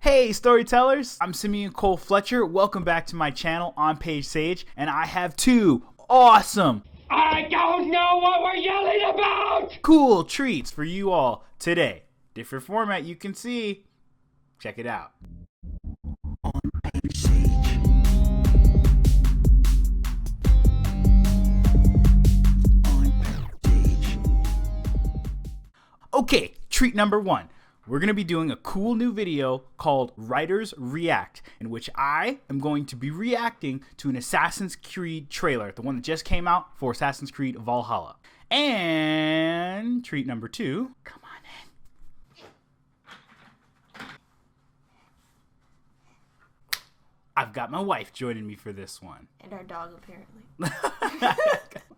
Hey storytellers, I'm Simeon Cole Fletcher. Welcome back to my channel On Page Sage, and I have two awesome, I don't know what we're yelling about! cool treats for you all today. Different format, you can see. Check it out. On Page Sage. On Page Sage. Okay, treat number one. We're going to be doing a cool new video called Writers React, in which I am going to be reacting to an Assassin's Creed trailer, the one that just came out for Assassin's Creed Valhalla. And treat number two, come on in. I've got my wife joining me for this one. And our dog, apparently.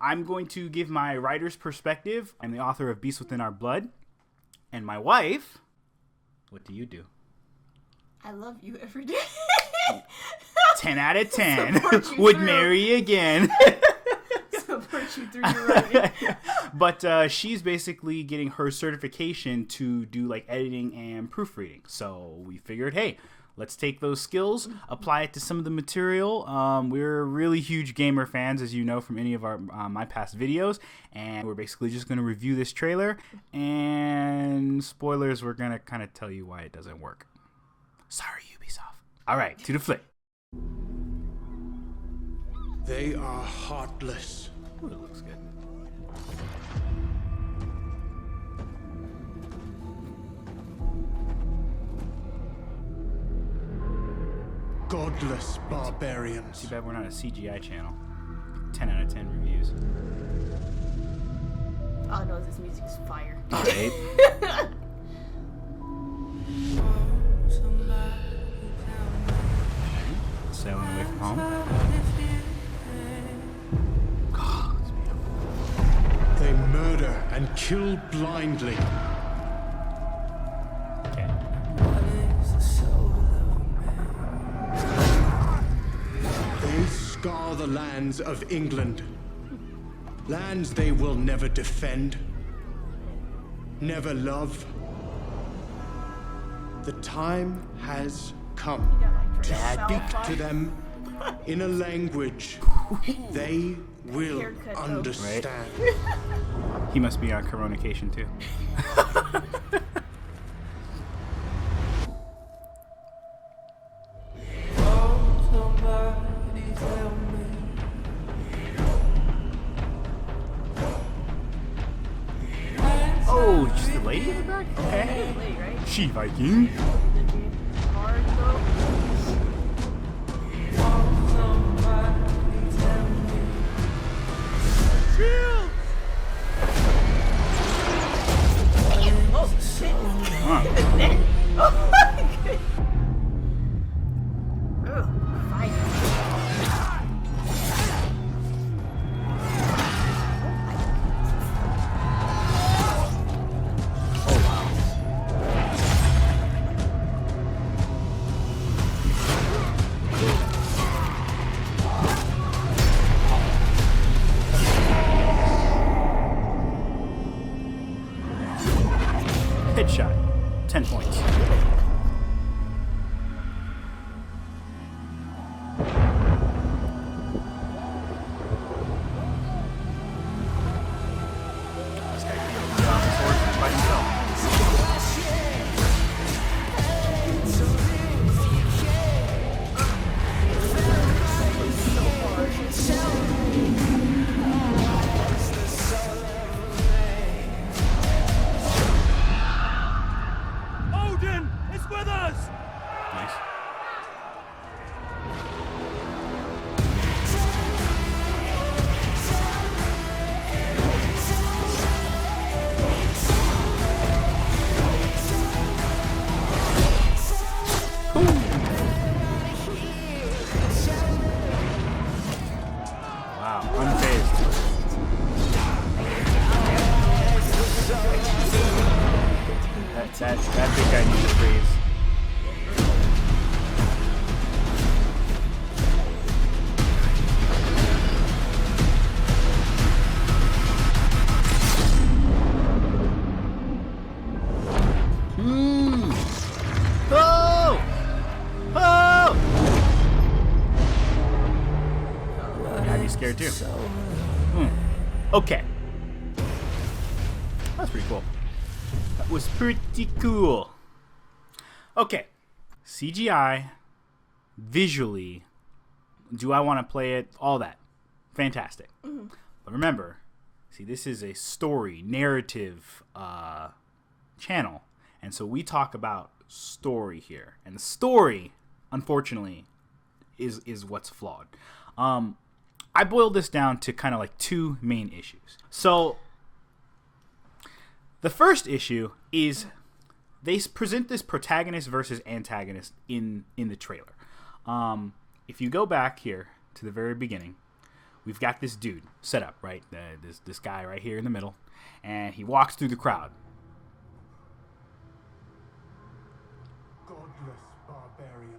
I'm going to give my writer's perspective. I'm the author of Beasts Within Our Blood. And my wife... what do you do? I love you every day. 10 out of 10. Would marry again. Support you through your writing. But she's basically getting her certification to do like editing and proofreading. So we figured, hey, let's take those skills, apply it to some of the material. We're really huge gamer fans, as you know from any of our my past videos, and we're basically just going to review this trailer. And spoilers, we're going to kind of tell you why it doesn't work. Sorry, Ubisoft. All right, to the flick. They are heartless. Ooh, it looks good. Godless barbarians. Too bad we're not a CGI channel. 10 out of 10 reviews. All I know is this music is fire. All right. Sailing away from home. God, it's beautiful. They murder and kill blindly. Okay. They scar the lands of England. Lands they will never defend, never love. The time has come to speak to them in a language they will Haircut, though. understand. He must be on Coronication too. Oh, just the lady in the back? Okay. Late, right? She Viking. Hard though. Oh shit! Huh. Oh my god! Ugh, fire. Headshot. 10 points. This guy can go off his horse by himself. Odin is with us! Nice. Wow, unfazed. That big guy needs a freeze. Oh! scared too. Okay. That's pretty cool. That was pretty cool. Okay. CGI, visually, do I want to play it? All that. Fantastic. But remember, see, this is a story, narrative channel. And so we talk about story here. And the story, unfortunately, is what's flawed. I boiled this down to kind of like two main issues. So the first issue is they present this protagonist versus antagonist in the trailer. If you go back here to the very beginning, we've got this dude set up, right? This guy right here in the middle, and he walks through the crowd. Godless barbarians.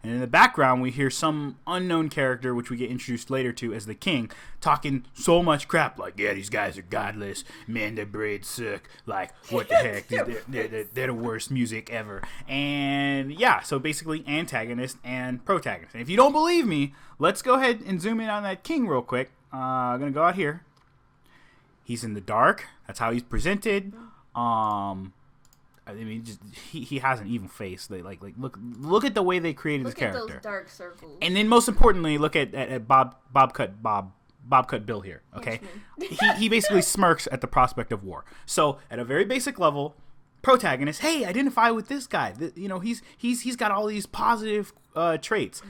And in the background, we hear some unknown character, which we get introduced later to as the king, talking so much crap. Like, yeah, these guys are godless. Man, their braids suck. Like, what the heck? They're the worst music ever. And, yeah, so basically antagonist and protagonist. And if you don't believe me, let's go ahead and zoom in on that king real quick. I'm going to go out here. He's in the dark. That's how he's presented. I mean, just he has an evil face. Like look at the way they created his character. Look at those dark circles. And then most importantly, look at Bob Cut Bill here. Okay, he basically smirks at the prospect of war. So at a very basic level, protagonist, hey, identify with this guy. You know, he's got all these positive traits.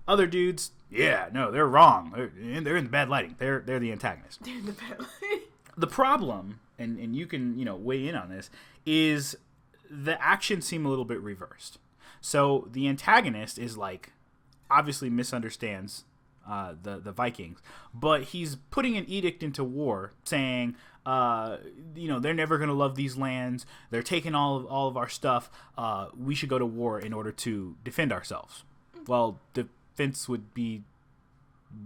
Other dudes, yeah, no, they're wrong. They're in the bad lighting. They're the antagonist. They're in the bad lighting. The problem, and you can weigh in on this, is the actions seem a little bit reversed. So the antagonist is like obviously misunderstands the Vikings, but he's putting an edict into war saying, they're never going to love these lands. They're taking all of our stuff. We should go to war in order to defend ourselves. Well, defense would be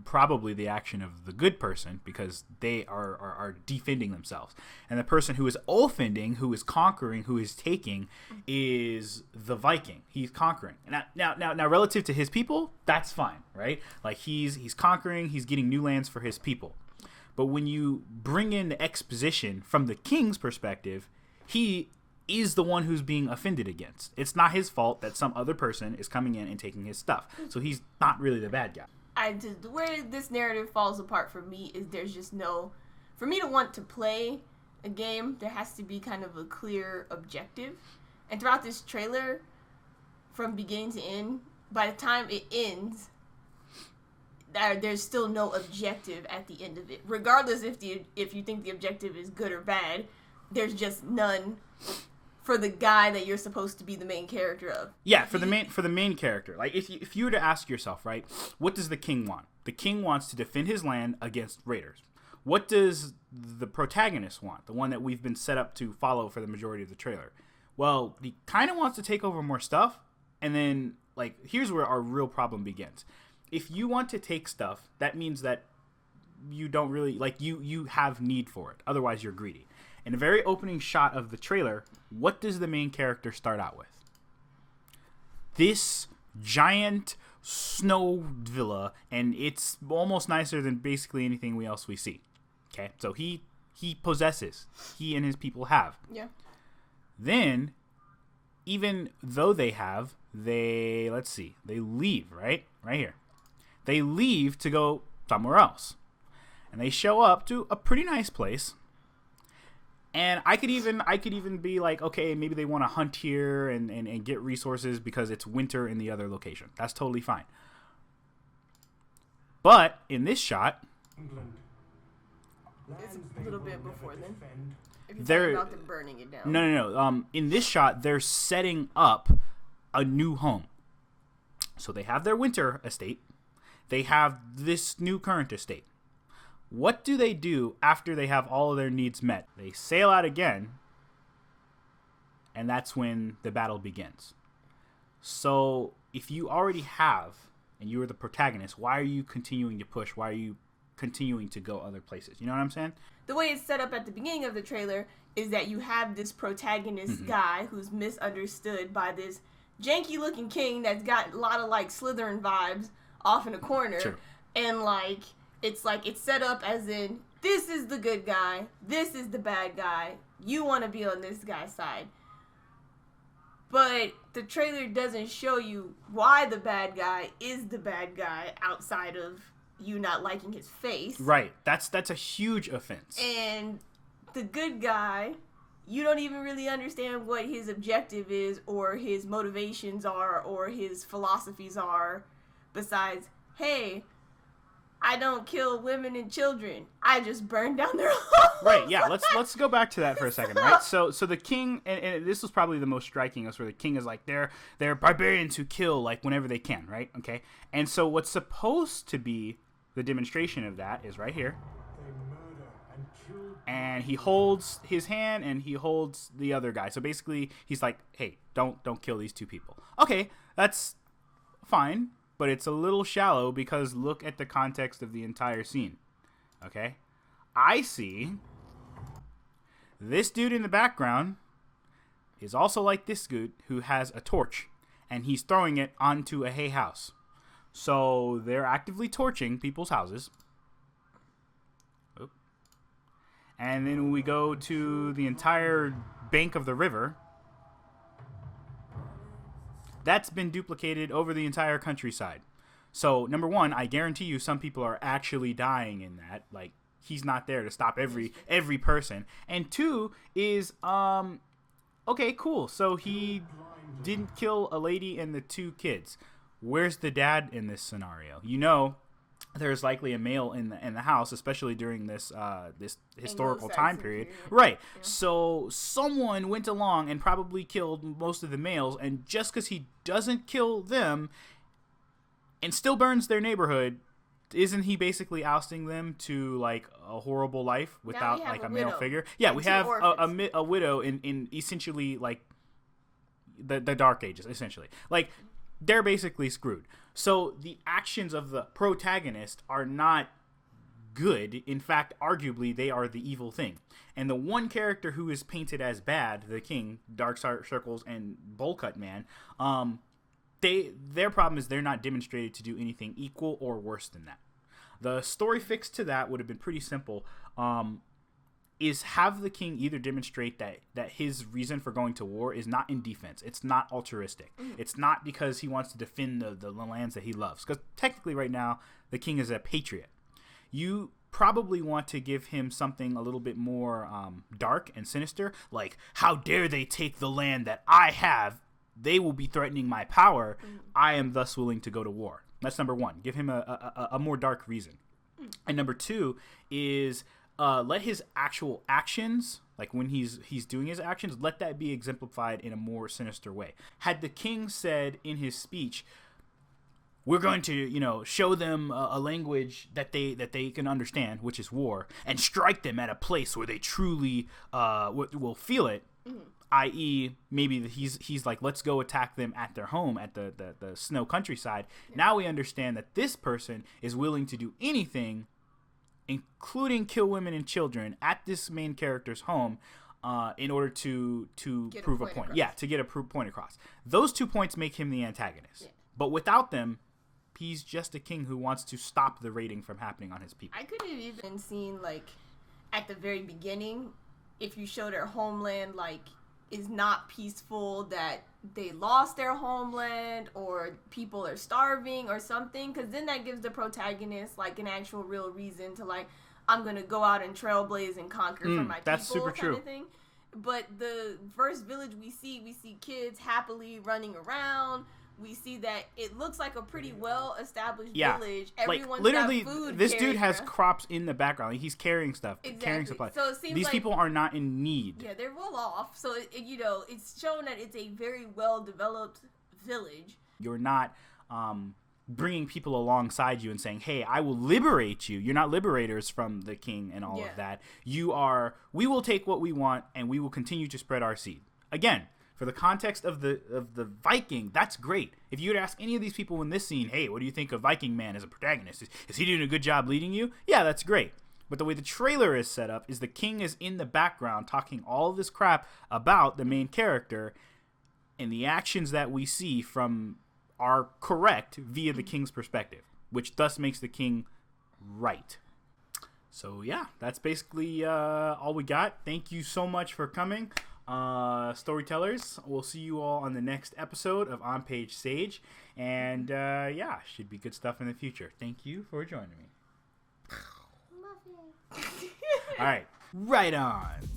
probably the action of the good person because they are defending themselves, and the person who is offending, who is conquering, who is taking, is the Viking. He's conquering. Now relative to his people, that's fine, right? Like he's conquering, he's getting new lands for his people. But when you bring in the exposition from the king's perspective, he is the one who's being offended against. It's not his fault that some other person is coming in and taking his stuff, so he's not really the bad guy. Where this narrative falls apart for me is there's just no, for me to want to play a game, there has to be kind of a clear objective. And throughout this trailer, from beginning to end, by the time it ends, there's still no objective at the end of it. Regardless if you think the objective is good or bad, there's just none for the guy that you're supposed to be the main character of. Yeah, for the main character. Like if you were to ask yourself, right, what does the king want? The king wants to defend his land against raiders. What does the protagonist want? The one that we've been set up to follow for the majority of the trailer. Well, he kind of wants to take over more stuff, and then like here's where our real problem begins. If you want to take stuff, that means that you don't really you have need for it. Otherwise, you're greedy. In the very opening shot of the trailer, what does the main character start out with? This giant snow villa, and it's almost nicer than basically anything else we see. Okay, so he possesses. He and his people have. Yeah. Then, even though they have, they leave, right here. They leave to go somewhere else. And they show up to a pretty nice place. And I could even be like, okay, maybe they want to hunt here and get resources because it's winter in the other location. That's totally fine. But in this shot, England. It's a little bit before then. If you're they're talking about them burning it down. No. In this shot, they're setting up a new home. So they have their winter estate. They have this new current estate. What do they do after they have all of their needs met? They sail out again, and that's when the battle begins. So if you already have, and you are the protagonist, why are you continuing to push? Why are you continuing to go other places? You know what I'm saying? The way it's set up at the beginning of the trailer is that you have this protagonist guy who's misunderstood by this janky looking king that's got a lot of like Slytherin vibes off in a corner. Sure. And like it's set up as in, this is the good guy, this is the bad guy, you want to be on this guy's side. But the trailer doesn't show you why the bad guy is the bad guy outside of you not liking his face. Right. That's a huge offense. And the good guy, you don't even really understand what his objective is or his motivations are or his philosophies are, besides, hey, I don't kill women and children, I just burn down their homes. Right, yeah, let's go back to that for a second, right? So the king, and this was probably the most striking, is where the king is like, they're barbarians who kill like whenever they can, right? Okay, and so what's supposed to be the demonstration of that is right here. And he holds his hand and he holds the other guy. So basically, he's like, hey, don't kill these two people. Okay, that's fine, but it's a little shallow because look at the context of the entire scene. Okay? I see this dude in the background is also like this dude who has a torch, and he's throwing it onto a hay house. So they're actively torching people's houses. And then when we go to the entire bank of the river, that's been duplicated over the entire countryside. So, number one, I guarantee you some people are actually dying in that. Like, he's not there to stop every person. And two is, okay, cool. So he didn't kill a lady and the two kids. Where's the dad in this scenario? You know, there's likely a male in the house, especially during this this historical time period. Right. Yeah. So someone went along and probably killed most of the males, and just because he doesn't kill them and still burns their neighborhood, isn't he basically ousting them to like a horrible life without like a male figure? Yeah, we have a widow in essentially like the Dark Ages, essentially. Like, they're basically screwed. So the actions of the protagonist are not good. In fact, arguably, they are the evil thing. And the one character who is painted as bad, the king, Dark Circles, and Bowl-Cut Man, their problem is they're not demonstrated to do anything equal or worse than that. The story fix to that would have been pretty simple. Is have the king either demonstrate that his reason for going to war is not in defense. It's not altruistic. It's not because he wants to defend the lands that he loves. Because technically right now, the king is a patriot. You probably want to give him something a little bit more dark and sinister. Like, how dare they take the land that I have? They will be threatening my power. I am thus willing to go to war. That's number one. Give him a more dark reason. And number two is... let his actual actions, like when he's doing his actions, let that be exemplified in a more sinister way. Had the king said in his speech, we're going to, show them a language that they can understand, which is war, and strike them at a place where they truly will feel it, i.e., maybe he's like, let's go attack them at their home, at the snow countryside. Now we understand that this person is willing to do anything, including kill women and children, at this main character's home in order to prove a point. Yeah, to get a point across. Those 2 points make him the antagonist. Yeah. But without them, he's just a king who wants to stop the raiding from happening on his people. I could have even seen, like, at the very beginning, if you show their homeland, like, is not peaceful, that they lost their homeland or people are starving or something, because then that gives the protagonist like an actual real reason to like, I'm gonna go out and trailblaze and conquer for my that's people, super kind true. Of thing. But the first village we see kids happily running around. We see that it looks like a pretty well-established village. Everyone's like, literally, got food this dude has crops in the background. He's carrying stuff, exactly. Carrying supplies. So it seems these like, people are not in need. Yeah, they're well off. So, it's shown that it's a very well-developed village. You're not bringing people alongside you and saying, hey, I will liberate you. You're not liberators from the king and all of that. You are, we will take what we want and we will continue to spread our seed. Again, for the context of the Viking, that's great. If you would ask any of these people in this scene, hey, what do you think of Viking Man as a protagonist? Is he doing a good job leading you? Yeah, that's great. But the way the trailer is set up is the king is in the background talking all of this crap about the main character, and the actions that we see from are correct via the king's perspective. which thus makes the king right. So yeah, that's basically all we got. Thank you so much for coming, storytellers. We'll see you all on the next episode of On Page Sage, and yeah, should be good stuff in the future. Thank you for joining me. All right, right on.